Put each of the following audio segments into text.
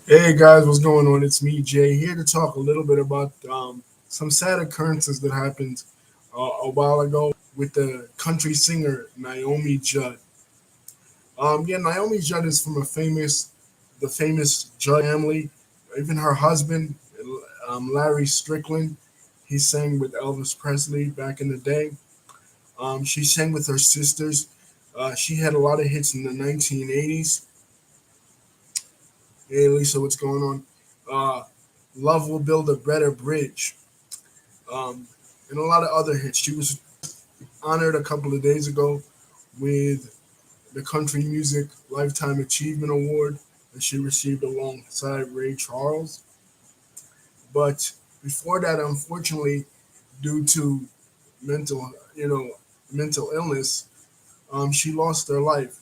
Hey guys, what's going on? It's me, Jay, here to talk a little bit about some sad occurrences that happened a while ago with the country singer Naomi Judd. Naomi Judd is from the famous Judd family. Even her husband, Larry Strickland, he sang with Elvis Presley back in the day. She sang with her sisters. She had a lot of hits in the 1980s. Hey Lisa, what's going on? Uh, Love will build a better bridge, um, and a lot of other hits. She was honored a couple of days ago with the Country Music Lifetime Achievement Award that she received alongside Ray Charles. But before that, unfortunately, due to mental, mental illness, she lost her life.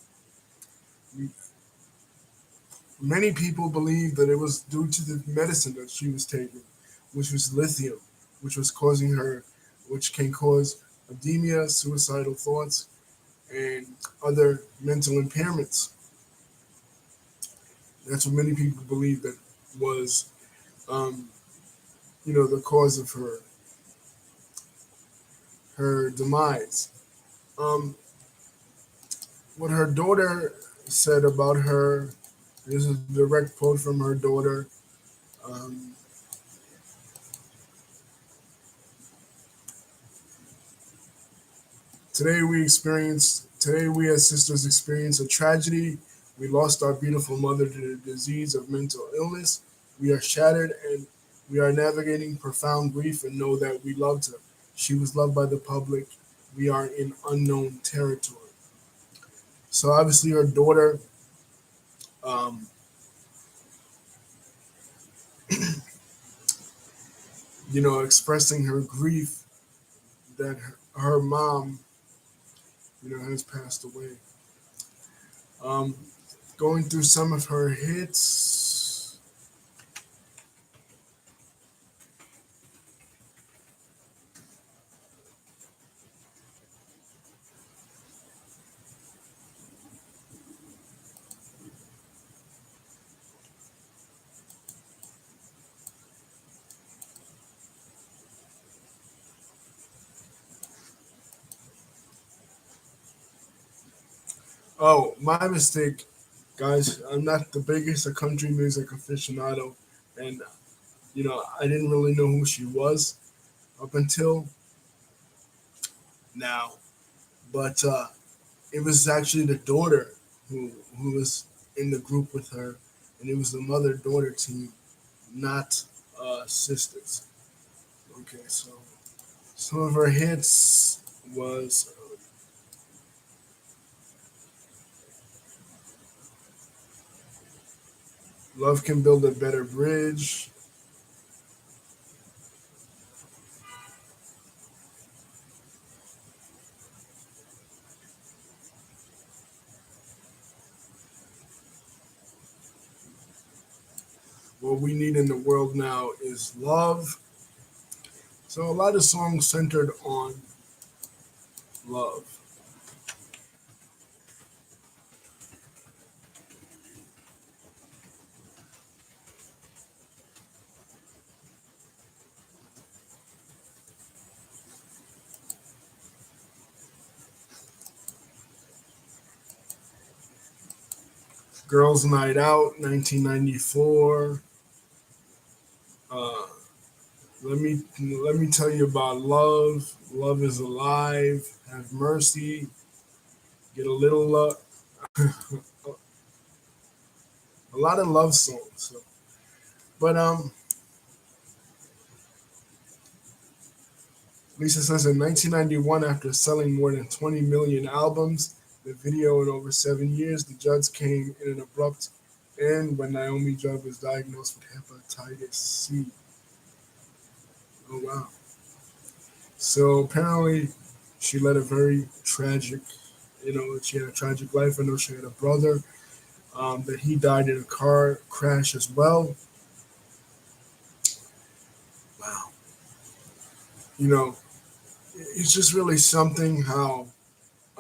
Many people believe that it was due to the medicine that she was taking, which was lithium, which was causing her, which can cause edema, suicidal thoughts, and other mental impairments. That's what many people believe that was, um, the cause of her demise. Um, what her daughter said about her, this is a direct quote from her daughter. Um, Today we as sisters experience a tragedy. We lost our beautiful mother to the disease of mental illness. We are shattered and we are navigating profound grief and know that we loved her. She was loved by the public. We are in unknown territory. So obviously her daughter, um, expressing her grief that her mom, has passed away. Um, Going through some of her hits. Oh, my mistake, guys. I'm not the biggest a country music aficionado, and I didn't really know who she was up until now. But it was actually the daughter who was in the group with her, and it was the mother daughter team, not sisters. Okay, so some of her hits was "Love Can Build a Better Bridge." What we need in the world now is love. So a lot of songs centered on love. Girls Night Out, 1994. Uh, let me tell you about love. Love is alive. Have mercy. Get a little love. A lot of love songs. So. But Lisa says in 1991, after selling more than 20 million albums, the video in over 7 years, the Judds came in an abrupt end when Naomi Judd was diagnosed with hepatitis C. Oh wow! So apparently, she led a very tragic. She had a tragic life. I know she had a brother that he died in a car crash as well. Wow. You know, it's just really something how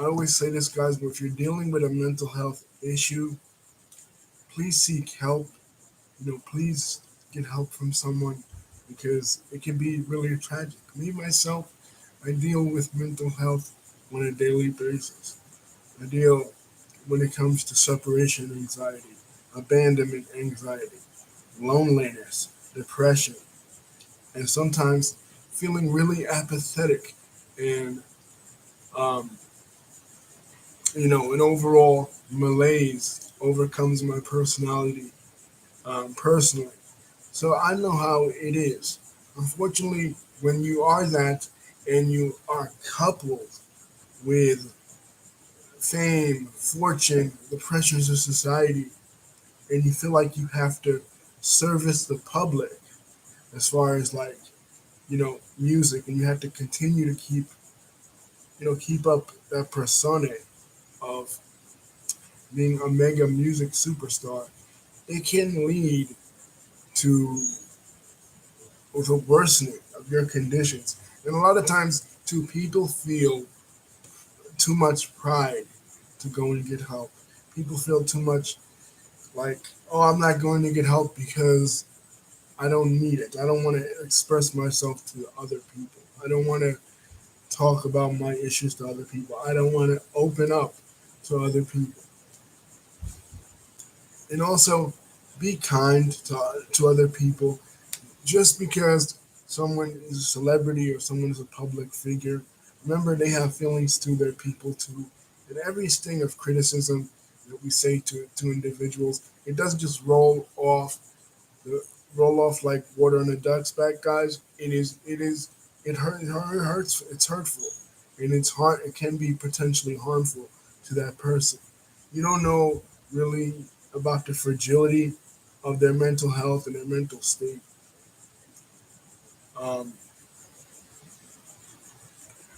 I always say this, guys, but if you're dealing with a mental health issue, please seek help. Please get help from someone because it can be really tragic. Me myself, I deal with mental health on a daily basis. I deal when it comes to separation anxiety, abandonment anxiety, loneliness, depression, and sometimes feeling really apathetic and um, an overall malaise overcomes my personality personally. So I know how it is. Unfortunately, when you are that and you are coupled with fame, fortune, the pressures of society, and you feel like you have to service the public as far as like, music, and you have to continue to keep up that persona of being a mega music superstar, it can lead to the worsening of your conditions. And a lot of times, too, people feel too much pride to go and get help. People feel too much like, oh, I'm not going to get help because I don't need it. I don't want to express myself to other people. I don't want to talk about my issues to other people. I don't want to open up to other people. And also, be kind to other people. Just because someone is a celebrity or someone is a public figure, remember they have feelings to their people too. And every sting of criticism that we say to individuals, it doesn't just the, roll off like water on a duck's back, guys. It hurts, it's hurtful, and it can be potentially harmful to that person. You don't know really about the fragility of their mental health and their mental state. Um,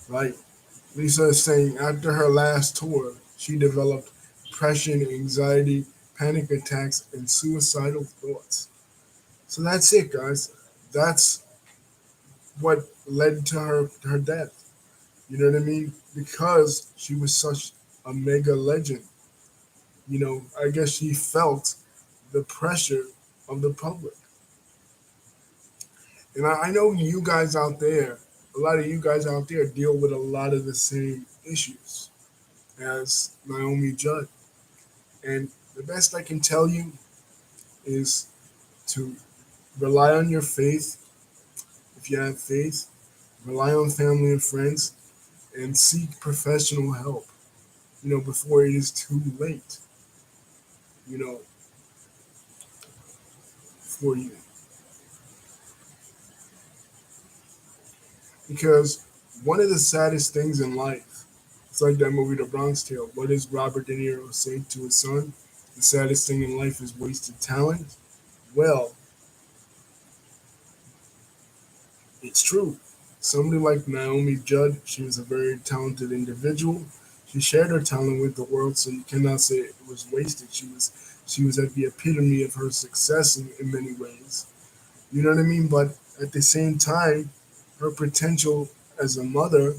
Like Lisa is saying, after her last tour, she developed depression, anxiety, panic attacks, and suicidal thoughts. So that's it, guys. That's what led to her death. You know what I mean? Because she was such a mega legend. I guess she felt the pressure of the public. And I know you guys out there, a lot of you guys out there deal with a lot of the same issues as Naomi Judd. And the best I can tell you is to rely on your faith. If you have faith, rely on family and friends and seek professional help, before it is too late, you know, for you. Because one of the saddest things in life, it's like that movie The Bronx Tale. What does Robert De Niro say to his son? The saddest thing in life is wasted talent. Well, it's true. Somebody like Naomi Judd, she was a very talented individual. She shared her talent with the world, so you cannot say it was wasted. She was at the epitome of her success in many ways. You know what I mean? But at the same time, her potential as a mother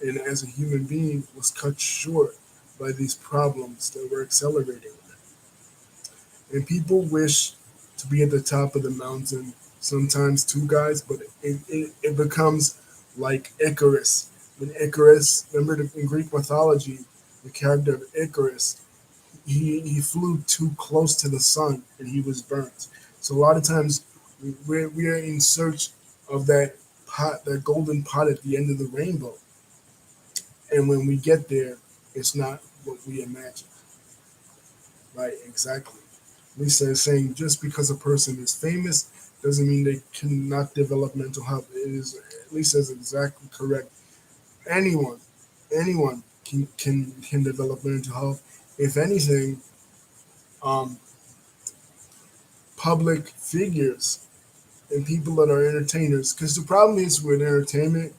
and as a human being was cut short by these problems that were accelerating. And people wish to be at the top of the mountain sometimes too, guys, but it becomes like Icarus. When Icarus, remember in Greek mythology, the character of Icarus, he flew too close to the sun and he was burnt. So a lot of times we're in search of that pot, that golden pot at the end of the rainbow. And when we get there, it's not what we imagine. Right, exactly. Lisa is saying just because a person is famous doesn't mean they cannot develop mental health. Lisa is exactly correct. Anyone, anyone can develop mental health. If anything, um, public figures and people that are entertainers, because the problem is with entertainment,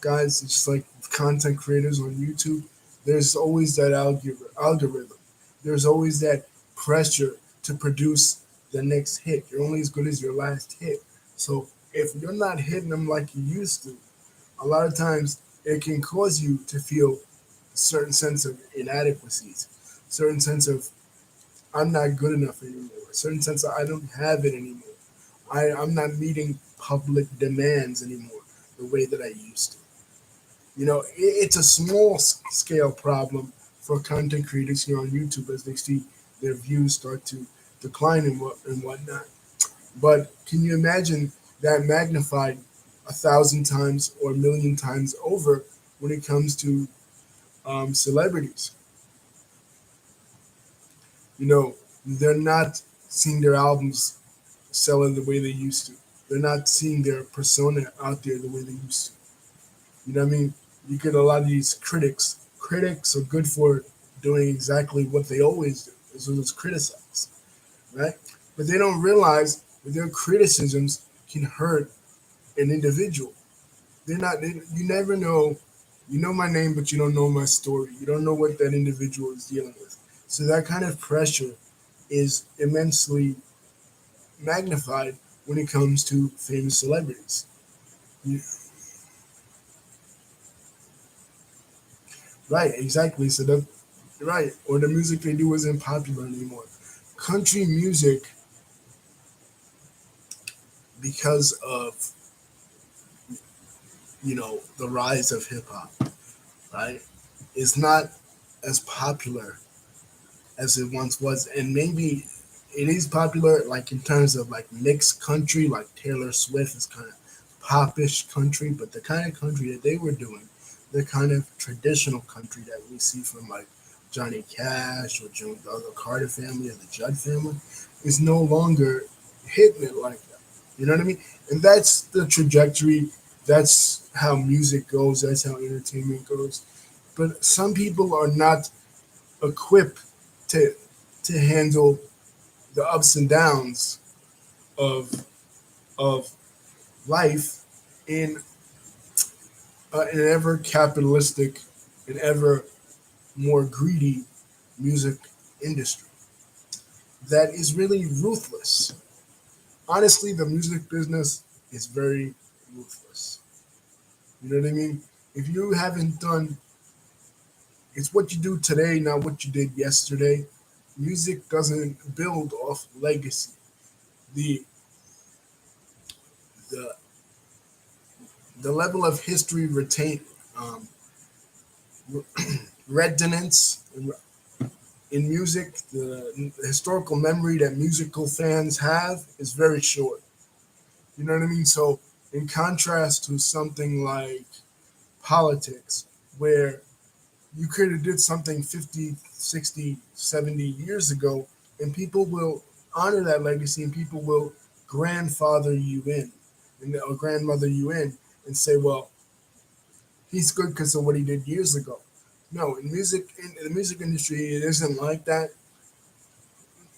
guys, it's just like content creators on YouTube. There's always that algorithm. There's always that pressure to produce the next hit. You're only as good as your last hit. So if you're not hitting them like you used to, a lot of times it can cause you to feel a certain sense of inadequacies, certain sense of I'm not good enough anymore. A certain sense of I don't have it anymore. I'm not meeting public demands anymore the way that I used to. It's a small scale problem for content creators here on YouTube as they see their views start to decline and whatnot. But can you imagine that magnified 1,000 times or 1,000,000 times over when it comes to celebrities? They're not seeing their albums selling the way they used to. They're not seeing their persona out there the way they used to. You know what I mean? You get a lot of these critics. Critics are good for doing exactly what they always do, is criticize, right? But they don't realize that their criticisms can hurt an individual. You never know. You know my name, but you don't know my story. You don't know what that individual is dealing with. So that kind of pressure is immensely magnified when it comes to famous celebrities. You- Right, exactly. So that right, or the music they do isn't popular anymore. Country music, because of the rise of hip hop, right, is not as popular as it once was, and maybe it is popular like in terms of like mixed country, like Taylor Swift is kind of popish country, but the kind of country that they were doing, the kind of traditional country that we see from like Johnny Cash or the other Carter family or the Judd family, is no longer hitting it like that. You know what I mean? And that's the trajectory. That's how music goes. That's how entertainment goes. But some people are not equipped to handle the ups and downs of of life in an ever capitalistic and ever more greedy music industry that is really ruthless. Honestly, the music business is very ruthless. You know what I mean? If you haven't done, it's what you do today, not what you did yesterday. Music doesn't build off legacy. The the the level of history retain um, resonance in music, the historical memory that musical fans have is very short. You know what I mean? So, in contrast to something like politics, where you could have did something 50, 60, 70 years ago, and people will honor that legacy and people will grandfather you in or grandmother you in and say, well, he's good because of what he did years ago. No, in the music industry, it isn't like that.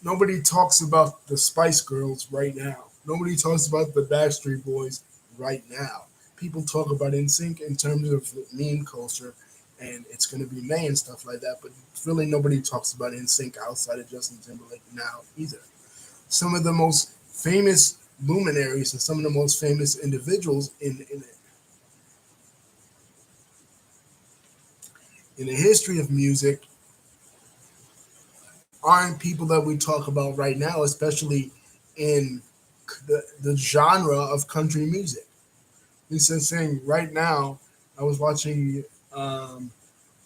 Nobody talks about the Spice Girls right now. Nobody talks about the Backstreet Boys right now. People talk about NSYNC in terms of meme culture, and it's going to be May and stuff like that. But really, nobody talks about NSYNC outside of Justin Timberlake now either. Some of the most famous luminaries and some of the most famous individuals in the history of music aren't people that we talk about right now, especially in the genre of country music. Lisa saying right now, I was watching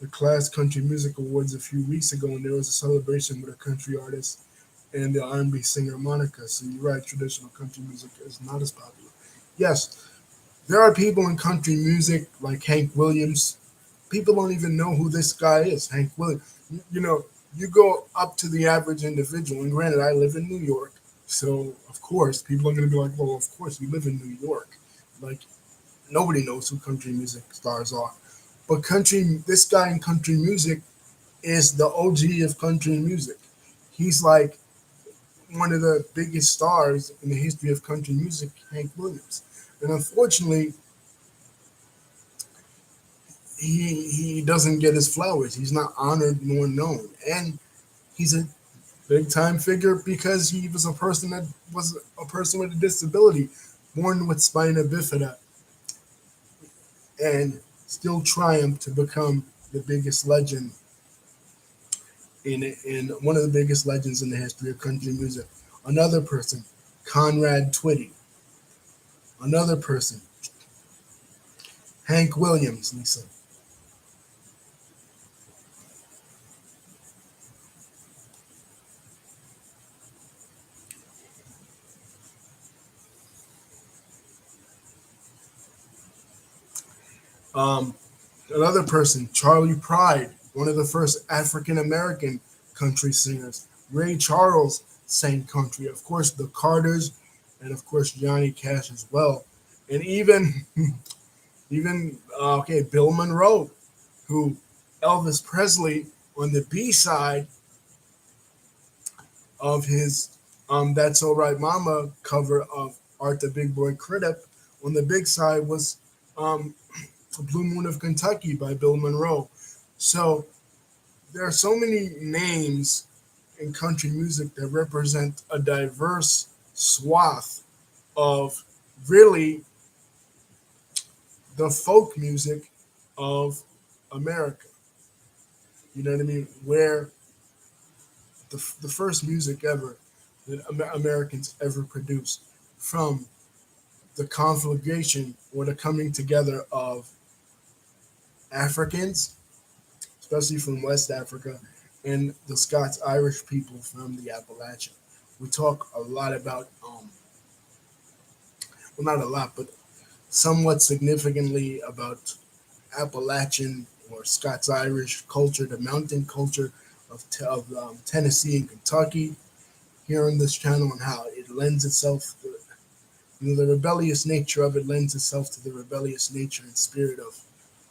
the Class Country Music Awards a few weeks ago, and there was a celebration with a country artist and the R&B singer Monica. So you're right, traditional country music is not as popular. Yes, there are people in country music like Hank Williams. People don't even know who this guy is, Hank Williams. You go up to the average individual, and granted, I live in New York, so of course, people are going to be like, well, of course, you live in New York. Like, nobody knows who country music stars are. But this guy in country music is the OG of country music. He's like one of the biggest stars in the history of country music, Hank Williams. And unfortunately, he doesn't get his flowers. He's not honored nor known. And he's a big time figure because he was a person with a disability, born with spina bifida, and still triumphed to become the biggest legend in one of the biggest legends in the history of country music. Another person, Conrad Twitty. Another person, Hank Williams, Lisa. Um, Another person, Charlie Pride, one of the first African American country singers. Ray Charles sang country. Of course, the Carters, and of course Johnny Cash as well. And even Bill Monroe, who Elvis Presley on the B side of his "That's All Right Mama" cover of "Art the Big Boy Crit." On the big side was um, "Blue Moon of Kentucky" by Bill Monroe. So there are so many names in country music that represent a diverse swath of really the folk music of America. You know what I mean? Where the first music ever that Americans ever produced from the conflagration or the coming together of Africans, especially from West Africa, and the Scots Irish people from the Appalachian. We talk a lot about, well, not a lot, but somewhat significantly about Appalachian or Scots Irish culture, the mountain culture of Tennessee and Kentucky here on this channel, and how it lends itself, the rebellious nature of it lends itself to the rebellious nature and spirit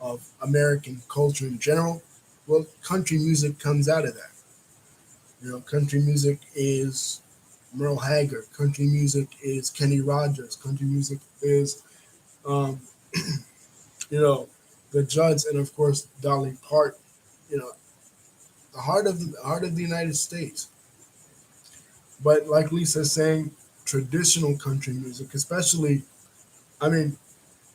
of American culture in general. Well, country music comes out of that. Country music is Merle Haggard. Country music is Kenny Rogers. Country music is, um, you know, the Judds, and of course Dolly Parton. You know, the heart of the United States. But like Lisa's saying, traditional country music, especially, I mean,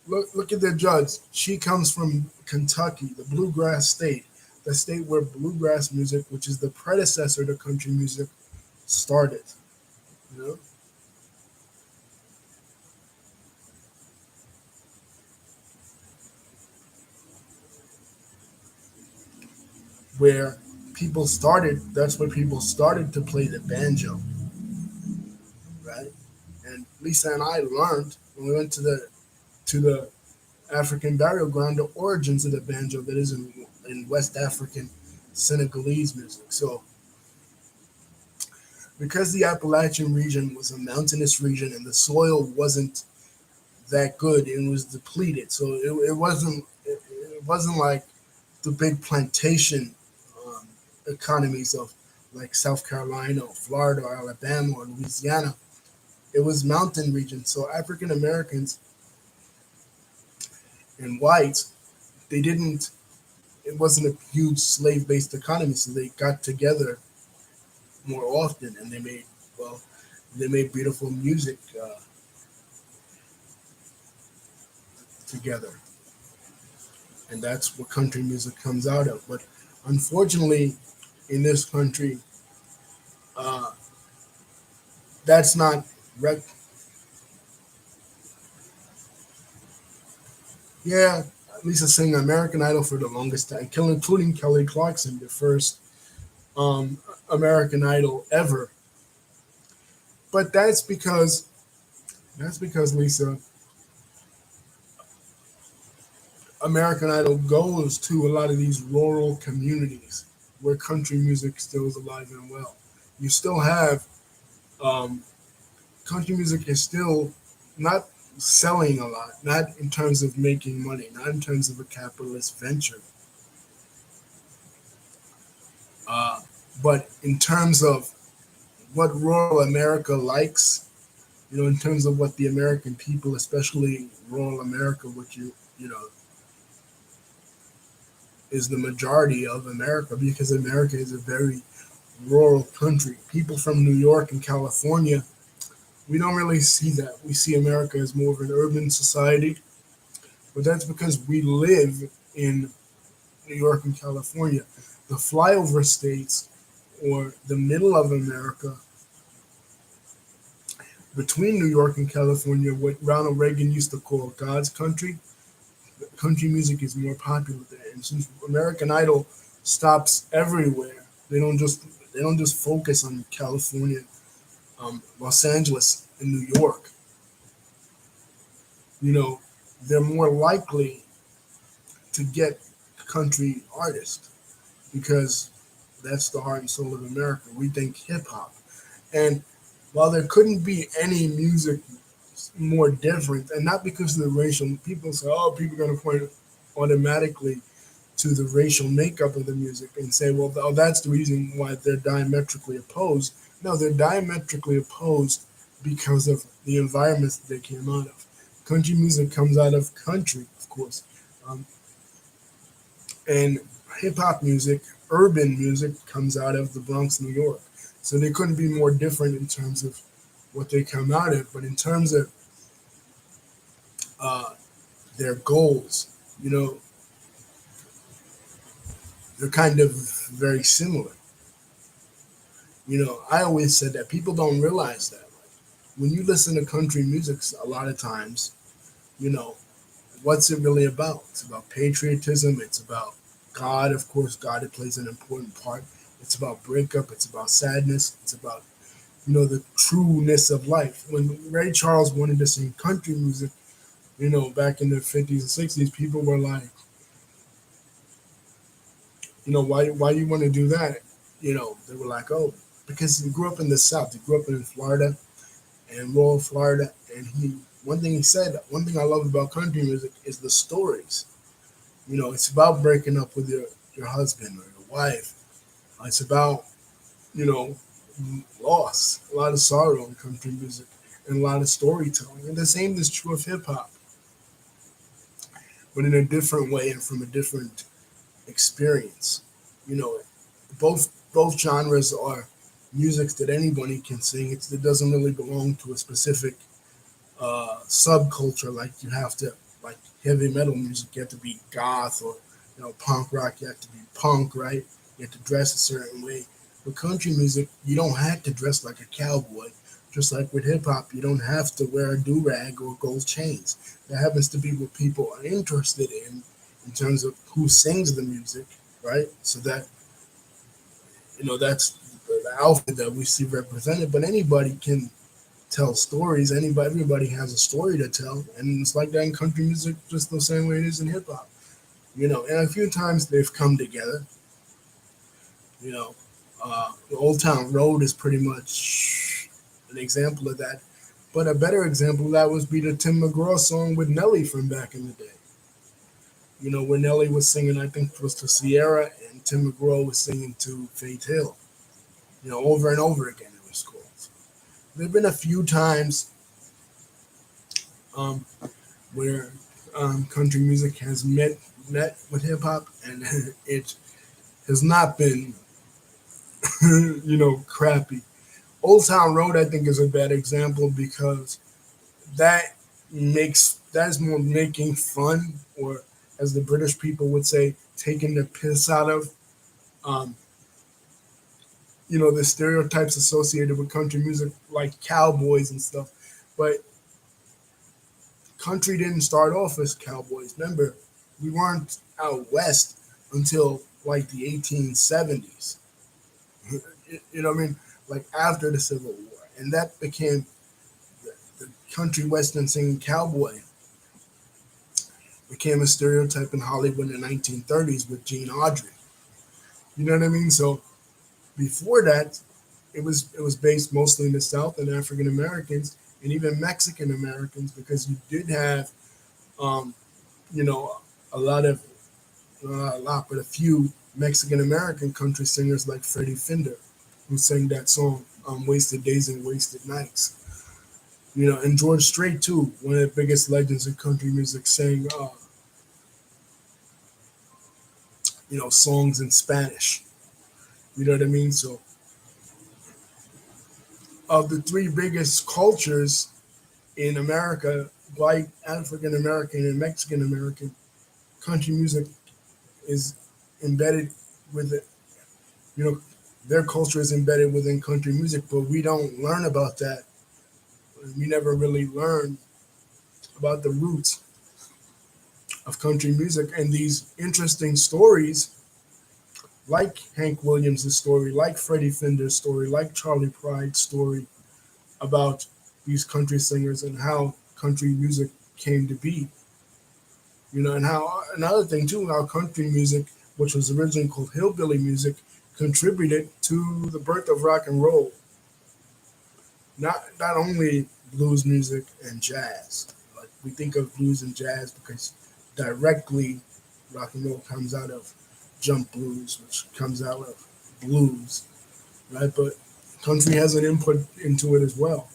look at the Judds. She comes from Kentucky, the bluegrass state, the state where bluegrass music, which is the predecessor to country music, started. You know, where people started. That's where people started to play the banjo, right? And Lisa and I learned when we went to the African burial ground the origins of the banjo that is in West African Senegalese music. So because the Appalachian region was a mountainous region and the soil wasn't that good, it was depleted. So it wasn't like the big plantation um, economies of like South Carolina or Florida or Alabama or Louisiana. It was mountain region. So African Americans and whites, they didn't. It wasn't a huge slave-based economy, so they got together more often, and well, they made beautiful music together, and that's what country music comes out of. But unfortunately, in this country, uh, that's not. Rec- yeah, Lisa sang American Idol for the longest time, including Kelly Clarkson, the first um, American Idol ever. But that's because Lisa, American Idol goes to a lot of these rural communities where country music still is alive and well. You still have um, country music is still not selling a lot, not in terms of making money, not in terms of a capitalist venture, uh, but in terms of what rural America likes. In terms of what the American people, especially rural America, which is the majority of America, because America is a very rural country. People from New York and California, we don't really see that. We see America as more of an urban society, but that's because we live in New York and California. The flyover states or the middle of America, between New York and California, what Ronald Reagan used to call God's country, country music is more popular there. And since American Idol stops everywhere, they don't just focus on California, Los Angeles, and New York. You know, they're more likely to get country artists because that's the heart and soul of America. We think hip hop. And while there couldn't be any music more different, and not because of the racial, people say, oh, people are going to point automatically to the racial makeup of the music and say, well, that's the reason why they're diametrically opposed. No, they're diametrically opposed because of the environments that they came out of. Country music comes out of country, of course. Um, and hip hop music, urban music, comes out of the Bronx, New York. So they couldn't be more different in terms of what they come out of, but in terms of uh, their goals, you know, they're kind of very similar. You know, I always said that people don't realize that. Like, when you listen to country music, a lot of times, you know, what's it really about? It's about patriotism. It's about God, of course. God, it plays an important part. It's about breakup. It's about sadness. It's about, you know, the trueness of life. When Ray Charles wanted to sing country music, you know, back in the 50s and 60s, people were like, you know, why you want to do that? You know, they were like, oh, because he grew up in the South. He grew up in Florida and rural Florida. And one thing he said, one thing I love about country music is the stories. You know, it's about breaking up with your husband or your wife. It's about, you know, loss, a lot of sorrow in country music, and a lot of storytelling. And the same is true of hip hop, but in a different way and from a different experience. You know, both genres are music that anybody can sing. It doesn't really belong to a specific subculture. Like you have to, like heavy metal music, you have to be goth, or you know, punk rock, you have to be punk, right? You have to dress a certain way. With country music, you don't have to dress like a cowboy. Just like with hip hop, you don't have to wear a do rag or gold chains. That happens to be what people are interested in terms of who sings the music, right? So that, you know, that's the outfit that we see represented. But anybody can tell stories. Everybody has a story to tell, and it's like that in country music, just the same way it is in hip hop. You know, and a few times they've come together. You know, Old Town Road is pretty much an example of that. But a better example of that would be the Tim McGraw song with Nelly from back in the day. You know, when Nelly was singing, I think it was to Sierra, and Tim McGraw was singing to Faith Hill. You know, over and over again it was called. There have been a few times um, where country music has met with hip hop, and it has not been, you know, crappy. Old Town Road, I think, is a bad example because that that's more making fun, or as the British people would say, taking the piss out of, um, you know, the stereotypes associated with country music, like cowboys and stuff. But country didn't start off as cowboys. Remember, we weren't out west until like the 1870s. You know what I mean? Like after the Civil War, and that became the country western singing cowboy became a stereotype in Hollywood in the 1930s with Gene Autry. You know what I mean? So before that, it was based mostly in the South and African Americans and even Mexican Americans, because you did have, um, you know, a lot of a lot, but a few Mexican American country singers like Freddie Fender, who sang that song, "Wasted Days and Wasted Nights." You know, and George Strait too, one of the biggest legends in country music, sang, you know, songs in Spanish. You know what I mean? So, of the three biggest cultures in America, white, African American, and Mexican American, country music is embedded with it. You know, their culture is embedded within country music, but we don't learn about that. We never really learn about the roots of country music and these interesting stories, like Hank Williams' story, like Freddie Finder's story, like Charlie Pride's story about these country singers and how country music came to be. And how another thing too, how country music, which was originally called hillbilly music, contributed to the birth of rock and roll. Not only blues music and jazz. Like we think of blues and jazz because directly rock and roll comes out of jump blues, which comes out of blues, right? But country has an input into it as well.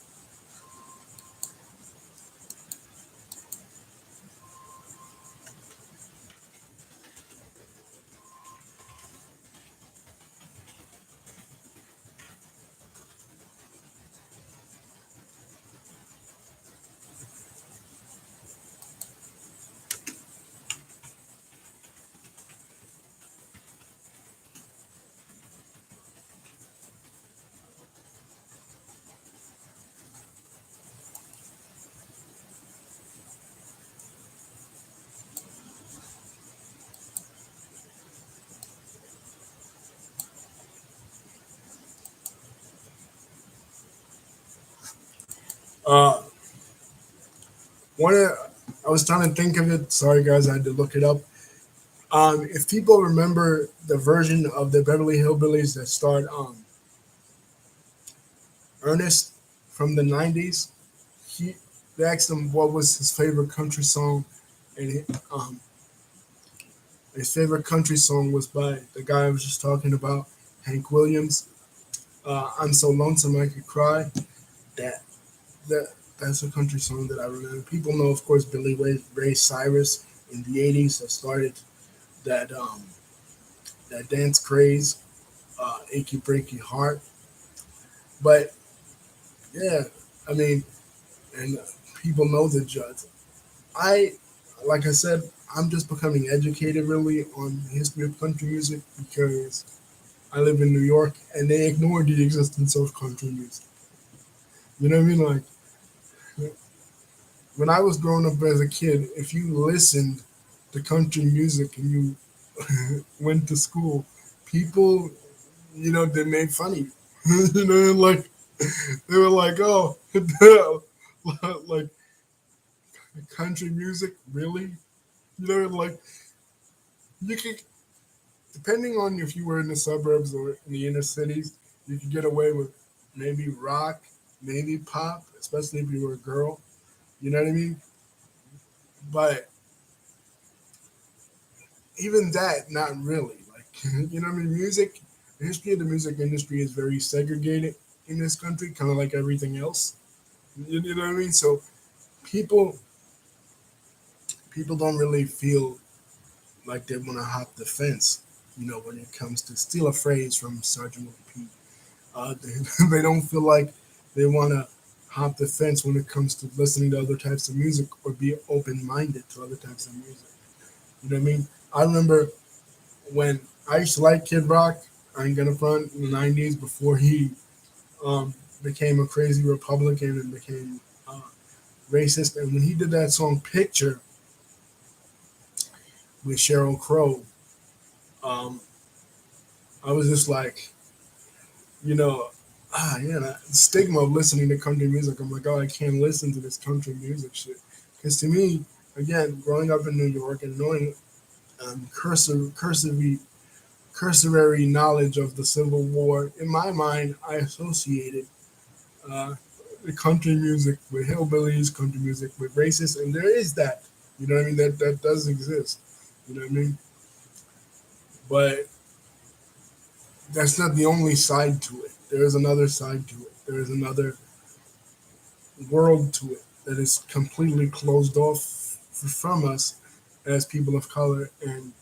Uh, one of, I was trying to think of it. Sorry, guys, I had to look it up. If people remember the version of the Beverly Hillbillies that starred Ernest from the '90s, he they asked him what was his favorite country song, and his favorite country song was by the guy I was just talking about, Hank Williams. I'm so lonesome I could cry. That that that's a country song that I remember. People know, of course, Billy Ray Cyrus in the '80s that started that that dance craze, "Achy Breaky Heart." But yeah, I mean, and people know the Judds. I, like I said, I'm just becoming educated really on the history of country music because I live in New York and they ignore the existence of country music. You know what I mean? Like when I was growing up as a kid, if you listened to country music and you went to school, people, they made fun of you. Like they were like, "Oh, like country music, really?" Like you could, depending on if you were in the suburbs or in the inner cities, you could get away with maybe rock, maybe pop, especially if you were a girl. You know what I mean? But even that, not really. Like, you know what I mean? Music, the history of the music industry is very segregated in this country, kind of like everything else. You know what I mean? So people people don't really feel like they want to hop the fence. When it comes to steal a phrase from Sergeant Pete, they don't feel like they want to hop the fence when it comes to listening to other types of music or be open minded to other types of music. You know what I mean? I remember when I used to like Kid Rock. I ain't gonna front in the '90s before he became a crazy Republican and became uh, racist. And when he did that song "Picture" with Sheryl Crow, um, I was just like, you know, yeah, the stigma of listening to country music. I'm like, oh, I can't listen to this country music shit. Because to me, again, growing up in New York and knowing cursory knowledge of the Civil War, in my mind, I associated uh, the country music with hillbillies, country music with racists, and there is that. You know what I mean? That does exist. You know what I mean? But that's not the only side to it. There is another side to it. There is another world to it that is completely closed off from us as people of color and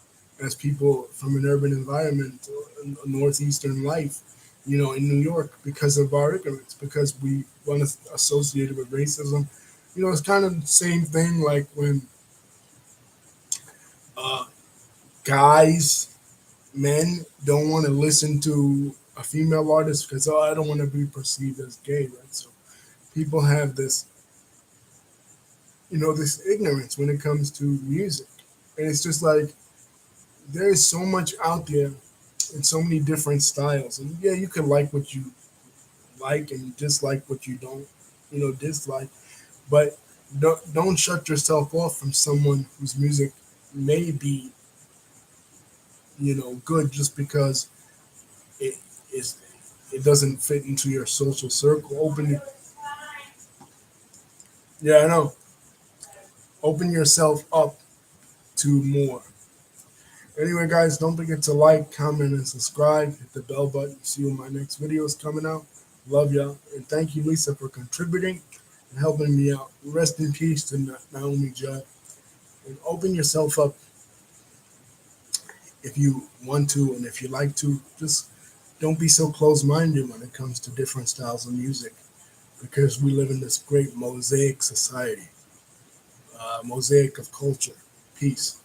as people from an urban environment, a northeastern life, in New York because of our ignorance, because we want to associate it with racism. It's kind of the same thing like when uh, guys, men don't want to listen to a female artist because, oh, I don't want to be perceived as gay, right? So people have this, this ignorance when it comes to music. And it's just like there is so much out there in so many different styles. And yeah, you can like what you like and dislike what you don't, dislike. But don't shut yourself off from someone whose music may be, good just because it is it doesn't fit into your social circle. Yeah, I know. Open yourself up to more. Anyway, guys, don't forget to like, comment, and subscribe. Hit the bell button. See when my next video is coming out. Love y'all. And thank you, Lisa, for contributing and helping me out. Rest in peace to Naomi Judd. And open yourself up if you want to and if you like to. Just don't be so close minded when it comes to different styles of music because we live in this great mosaic society, mosaic of culture. Peace.